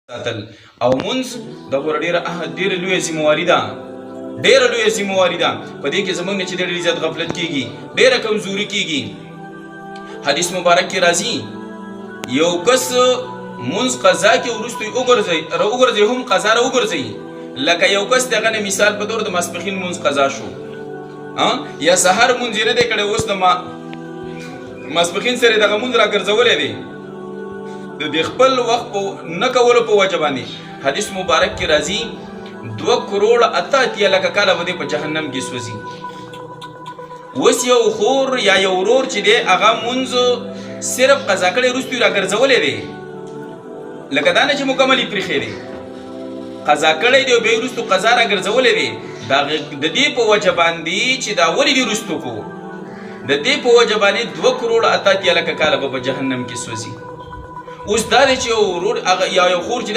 ساتل او منځ د غوړ ډېره لویه ذمهواري ده، ډېره لویه ذمهواري ده. په دې کې زموږ نه چې ډېر زیات غفلت کېږي، ډېره کمزوري کېږي. حدیث مبارک کې راځي یو کس منځ قضا کې وروسته وګرځي هم قضا را وګرځي. لکه یو کس دغه نه مثال په طور د ماسپښین منځ قضا شو یا سهار منځ یې نه دی کړی، اوس د ماسپښین سره دغه منځ را ګرځولی دی د خپل وخت په نه کولو په وجه باندې. حدیث مبارک کې راځي 2,88,00,000 کاله به دی په جهنم کې سوځي. اوس یو خور یا یو ورور چې دی هغه مونځ صرف قضا کړی وروسته یې را ګرځولی دی، لکه دا نه چې مکمل یې پرېښی دی، قضا کړی دی او بیا یې وروستو قضا را ګرځولی دی. د دې په وجه باندې چې دا ولې دې وروستو کو، د دې په وجه باندې 2,88,00,000 کاله به په جهنم کې سوځي. اوس دا دی چې یو ورور یا یو خور چې